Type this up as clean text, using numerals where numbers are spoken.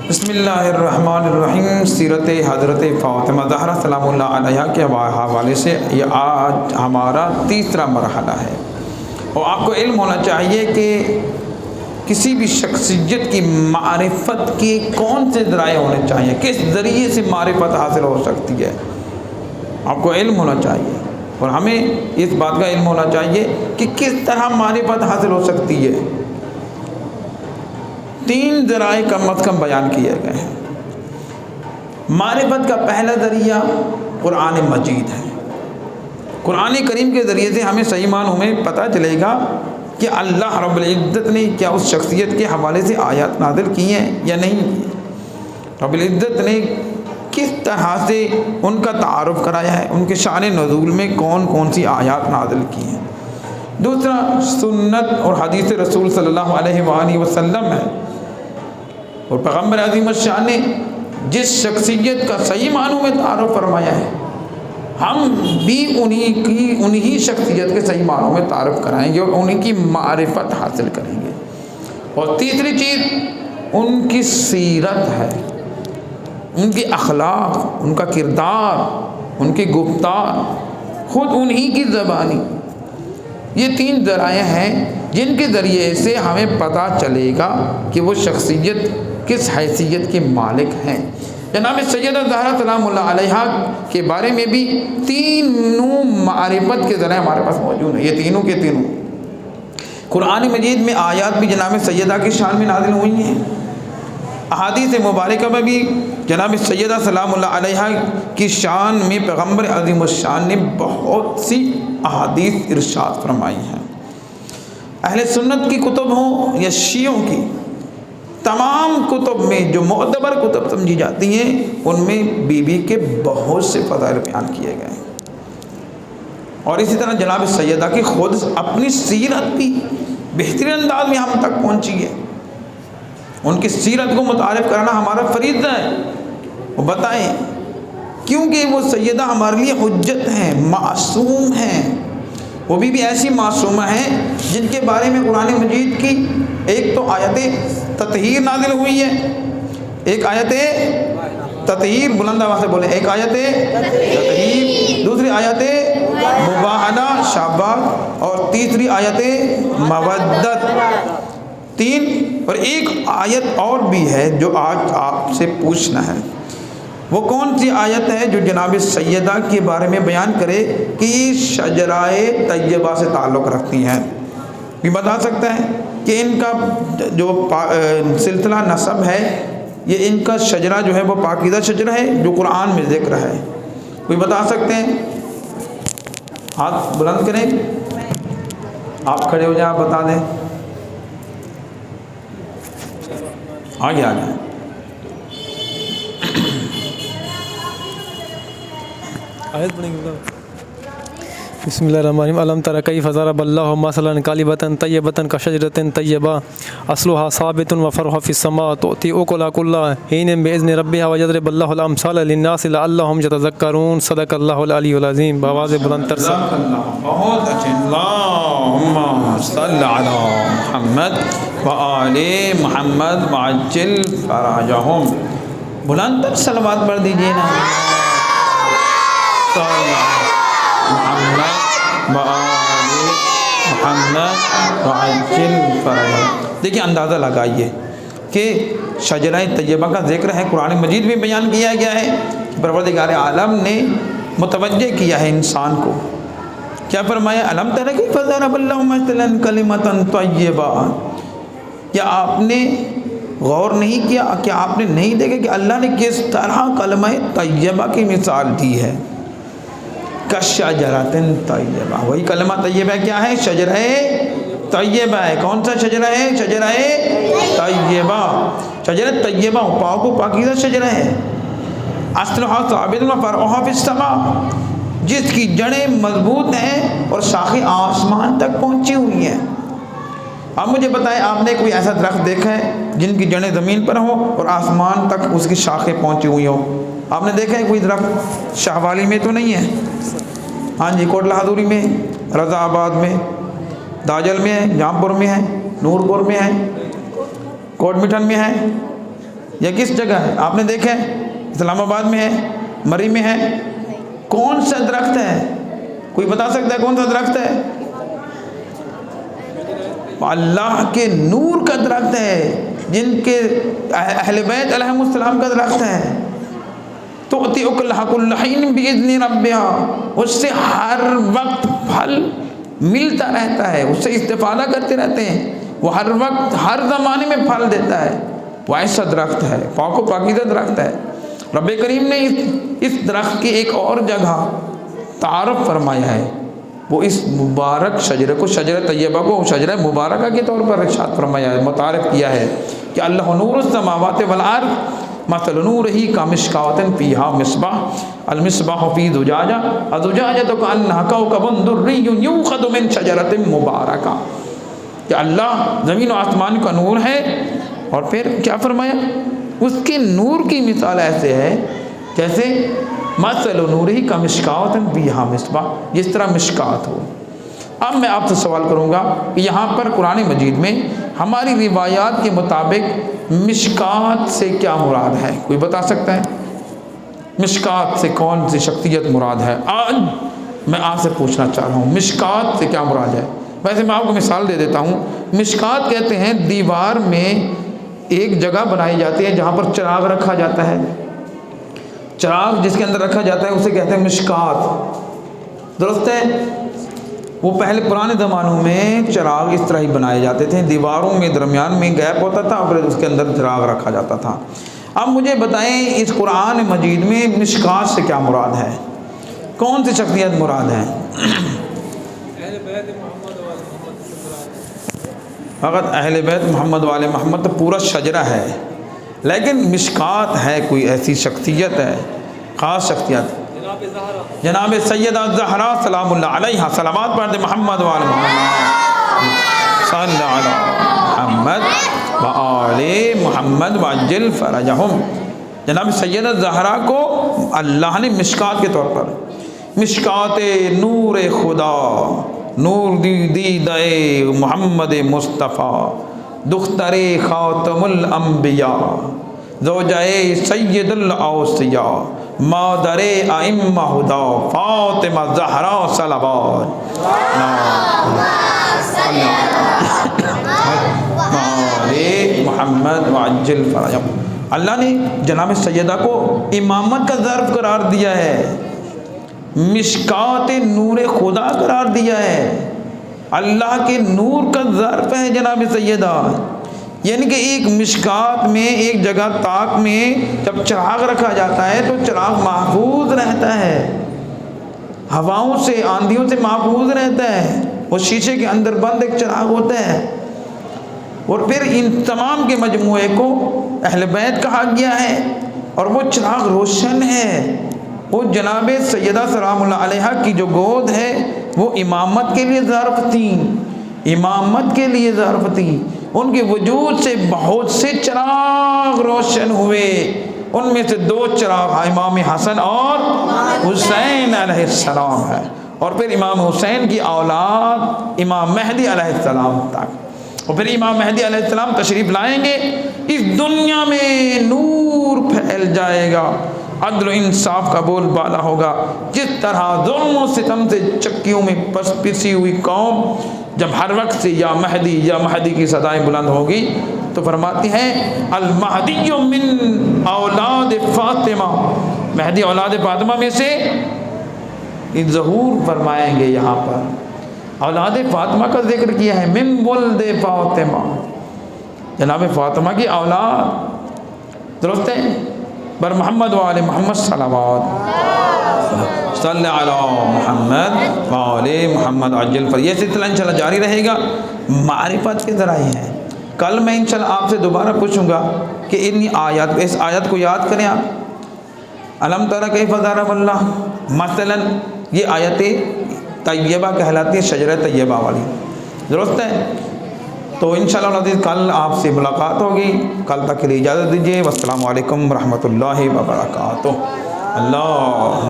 بسم اللہ الرحمن الرحیم۔ سیرت حضرت فاطمہ زہرا سلام اللہ علیہا کے حوالے سے یہ آج ہمارا تیسرا مرحلہ ہے، اور آپ کو علم ہونا چاہیے کہ کسی بھی شخصیت کی معرفت کے کون سے ذرائع ہونے چاہیے، کس ذریعے سے معرفت حاصل ہو سکتی ہے، آپ کو علم ہونا چاہیے، اور ہمیں اس بات کا علم ہونا چاہیے کہ کس طرح معرفت حاصل ہو سکتی ہے۔ تین ذرائع کم از کم بیان کیے گئے ہیں۔ معرفت کا پہلا ذریعہ قرآن مجید ہے۔ قرآن کریم کے ذریعے سے ہمیں صحیح معنوں میں پتہ چلے گا کہ اللہ رب العزت نے کیا اس شخصیت کے حوالے سے آیات نازل کی ہیں یا نہیں کی۔ رب العزت نے کس طرح سے ان کا تعارف کرایا ہے، ان کے شان نزول میں کون کون سی آیات نازل کی ہیں۔ دوسرا سنت اور حدیث رسول صلی اللہ علیہ وآلہ وسلم ہے، اور پیغمبر عظیم الشان نے جس شخصیت کا صحیح معنوں میں تعارف فرمایا ہے، ہم بھی انہی شخصیت کے صحیح معنوں میں تعارف کرائیں گے اور انہی کی معرفت حاصل کریں گے۔ اور تیسری چیز ان کی سیرت ہے، ان کے اخلاق، ان کا کردار، ان کی گفتار، خود انہی کی زبانی۔ یہ تین ذرائع ہیں جن کے ذریعے سے ہمیں پتہ چلے گا کہ وہ شخصیت کس حیثیت کے مالک ہیں۔ جناب سیدہ زہرا سلام اللہ علیہا کے بارے میں بھی تینوں معرفت کے ذرائع ہمارے پاس موجود ہیں۔ یہ تینوں کے تینوں قرآن مجید میں آیات بھی جناب سیدہ کی شان میں نازل ہوئی ہیں، احادیث مبارکہ میں بھی جناب سیدہ سلام اللہ علیہا کی شان میں پیغمبر عظیم الشان نے بہت سی احادیث ارشاد فرمائی ہیں۔ اہل سنت کی کتب ہوں یا شیعوں کی، تمام کتب میں جو معتبر کتب سمجھی جاتی ہیں ان میں بی بی کے بہت سے فضائل بیان کیے گئے ہیں، اور اسی طرح جناب سیدہ کی خود اپنی سیرت بھی بہترین انداز میں ہم تک پہنچی ہے۔ ان کی سیرت کو متعارف کرانا ہمارا فریضہ ہے۔ وہ بتائیں، کیونکہ وہ سیدہ ہمارے لیے حجت ہیں، معصوم ہیں، وہ بھی ایسی معصومہ ہیں جن کے بارے میں قرآن مجید کی ایک تو آیت تطہیر نازل ہوئی ہے، ایک آیت تطہیر، بلند آواز سے بولیں، ایک آیت تطہیر، دوسری آیت مباہنہ شاباش، اور تیسری آیت مودت، تین، اور ایک آیت اور بھی ہے جو آج آپ سے پوچھنا ہے۔ وہ کون سی آیت ہے جو جناب سیدہ کے بارے میں بیان کرے کہ یہ شجرہ طیبہ سے تعلق رکھتی ہیں؟ یہ بتا سکتا ہے کہ ان کا جو سلسلہ نسب ہے، یہ ان کا شجرہ جو ہے وہ پاکیزہ شجرہ ہے جو قرآن میں ذکر ہے؟ کوئی بتا سکتے ہیں؟ ہاتھ بلند کریں، آپ کھڑے ہو جائیں، آپ بتا دیں، آگے آگے۔ آیت پڑھیں گے؟ بسم اللہ الرحمن الرحیم۔ الم تر کیف ضرب اللہ مثلا کلمۃ طیبۃ کشجرۃ طیبہ اصلها ثابت وفرعها فی السماء تؤتی اکلها کل حین باذن ربها ویضرب اللہ الامثال للناس لعلهم یتذکرون۔ صدق اللہ العلی العظیم۔ بآواز بلند تر سے بہت اچھے، اللہم صل علی محمد وآل محمد وعجل فرجہم۔ بلند تر صلوات پڑھ دیجیے نا، محمد وآل محمد وعجل فرجہم۔ دیکھیں، اندازہ لگائیے کہ شجرہ طیبہ کا ذکر ہے، قرآن مجید میں بیان کیا گیا ہے۔ پروردگار عالم نے متوجہ کیا ہے انسان کو، کیا فرمایا؟ الم تر کیف ضرب اللہ مثلا کلمۃ طیبہ۔ کیا آپ نے غور نہیں کیا، کیا آپ نے نہیں دیکھا کہ اللہ نے کس طرح کلمہ طیبہ کی مثال دی ہے؟ کشجرۃ طیبہ، وہی کلمہ طیبہ کیا ہے؟ شجرہ طیبہ ہے۔ کون سا شجرہ ہے؟ شجرہ طیبہ۔ شجرہ طیبہ پاک و پاکیزہ شجرہ ہے، اصلھا ثابت وفرعھا فی السماء، جس کی جڑیں مضبوط ہیں اور شاخیں آسمان تک پہنچی ہوئی ہیں۔ اب مجھے بتائیں، آپ نے کوئی ایسا درخت دیکھا ہے جن کی جڑیں زمین پر ہوں اور آسمان تک اس کی شاخیں پہنچی ہوئی ہوں؟ آپ نے دیکھا ہے کوئی درخت؟ شاہوالی میں تو نہیں ہے، ہاں جی، کوٹلہ حضوری میں، رضا آباد میں، داجل میں ہے، جام پور میں ہے، نور پور میں ہے، کوٹ مٹھن میں ہے، یا کس جگہ ہے؟ آپ نے دیکھا ہے اسلام آباد میں ہے، مری میں ہے؟ کون سا درخت ہے؟ کوئی بتا سکتا ہے کون سا درخت ہے؟ اللہ کے نور کا درخت ہے، جن کے اہل بیت علیہم السلام کا درخت ہے۔ تؤتی اکلھا کل حین باذن ربھا، اس سے ہر وقت پھل ملتا رہتا ہے، اس سے استفادہ کرتے رہتے ہیں، وہ ہر وقت ہر زمانے میں پھل دیتا ہے۔ وہ ایسا درخت ہے، پاک و پاکیزہ درخت ہے۔ رب کریم نے اس درخت کی ایک اور جگہ تعارف فرمایا ہے، وہ اس مبارک شجرے کو، شجرہ طیبہ کو شجرہ مبارکہ کے طور پر ارشاد فرمایا ہے، متعارف کیا ہے کہ اللہ نور السماوات والارض مثل نورہ کمشکاۃ فیہا مصباح، المصباح فی زجاجہ الزجاجۃ کأنہا کوکب دری یوقد من شجرۃ مبارکہ، کہ اللہ زمین و آسمان کا نور ہے، اور پھر کیا فرمایا؟ اس کے نور کی مثال ایسے ہے جیسے مثل نورہ کمشکاۃ فیہا مصباح، جس طرح مشکات ہو۔ اب میں آپ سے سوال کروں گا کہ یہاں پر قرآن مجید میں ہماری روایات کے مطابق مشکات سے کیا مراد ہے؟ کوئی بتا سکتا ہے مشکات سے کون سی شخصیت مراد ہے؟ آج میں آپ سے پوچھنا چاہ رہا ہوں مشکات سے کیا مراد ہے؟ ویسے میں آپ کو مثال دے دیتا ہوں۔ مشکات کہتے ہیں دیوار میں ایک جگہ بنائی جاتی ہے جہاں پر چراغ رکھا جاتا ہے، چراغ جس کے اندر رکھا جاتا ہے اسے کہتے ہیں مشکات، درست ہے؟ وہ پہلے پرانے زمانوں میں چراغ اس طرح ہی بنائے جاتے تھے، دیواروں میں درمیان میں گیپ ہوتا تھا اور پھر اس کے اندر چراغ رکھا جاتا تھا۔ اب مجھے بتائیں اس قرآن مجید میں مشکات سے کیا مراد ہے؟ کون سی شخصیت مراد ہے؟ فقط اہل بیت محمد والے محمد تو پورا شجرہ ہے، لیکن مشکات ہے کوئی ایسی شخصیت ہے، خاص شخصیت؟ جناب سیدہ زہرا سلام اللہ علیہا، صلوات پڑھتے محمد وآل محمد صلی علی محمد وآل محمد وعجل فرجہم۔ جناب سیدہ زہرا کو اللہ نے مشکات کے طور پر، مشکات نور خدا، نور دیدہ محمد مصطفیٰ، دختر خاتم الانبیاء، زوجہ سید الاوصیاء، مادر ائمہ ہدا، فاطمہ زہرا صلوات محمد وعجل فرجہم۔ اللہ نے جناب سیدہ کو امامت کا ظرف قرار دیا ہے، مشکات نور خدا قرار دیا ہے، اللہ کے نور کا ظرف ہے جناب سیدہ۔ یعنی کہ ایک مشکات میں، ایک جگہ طاق میں جب چراغ رکھا جاتا ہے تو چراغ محفوظ رہتا ہے، ہواؤں سے، آندھیوں سے محفوظ رہتا ہے، وہ شیشے کے اندر بند ایک چراغ ہوتا ہے، اور پھر ان تمام کے مجموعے کو اہل بیت کہا گیا ہے، اور وہ چراغ روشن ہے۔ وہ جناب سیدہ سلام اللہ علیہا کی جو گود ہے وہ امامت کے لیے ظرف تھیں، امامت کے لیے ظرف تھیں، ان کے وجود سے بہت سے چراغ روشن ہوئے، ان میں سے 2 چراغ امام حسن اور حسین علیہ السلام ہے، اور پھر امام حسین کی اولاد امام مہدی علیہ السلام تک، اور پھر امام مہدی علیہ السلام تشریف لائیں گے، اس دنیا میں نور پھیل جائے گا، عدل و انصاف کا بول بالا ہوگا۔ جس طرح ظلم و ستم سے چکیوں میں پسی ہوئی قوم جب ہر وقت سے یا مہدی کی صدائیں بلند ہوگی تو فرماتی ہیں المہدی من اولاد فاطمہ، مہدی اولاد فاطمہ میں سے ظہور فرمائیں گے۔ یہاں پر اولاد فاطمہ کا ذکر کیا ہے، من ولد فاطمہ، جناب فاطمہ کی اولاد، درست ہے؟ بر محمد وآل محمد صلوات صلی علی محمد وآل محمد عجل پر۔ یہ سلسلہ انشاءاللہ جاری رہے گا، معرفت کے ذرائع ہیں۔ کل میں انشاءاللہ آپ سے دوبارہ پوچھوں گا کہ اس آیت کو یاد کریں آپ، الم تر کیف ضرب اللہ، مثلا یہ آیت طیبہ کہلاتی ہے، شجرہ طیبہ والی، درست ہے؟ تو انشاءاللہ العزیز کل آپ سے ملاقات ہوگی، کل تک کے لیے اجازت دیجیے، والسلام علیکم ورحمۃ اللہ وبرکاتہ۔ اللہ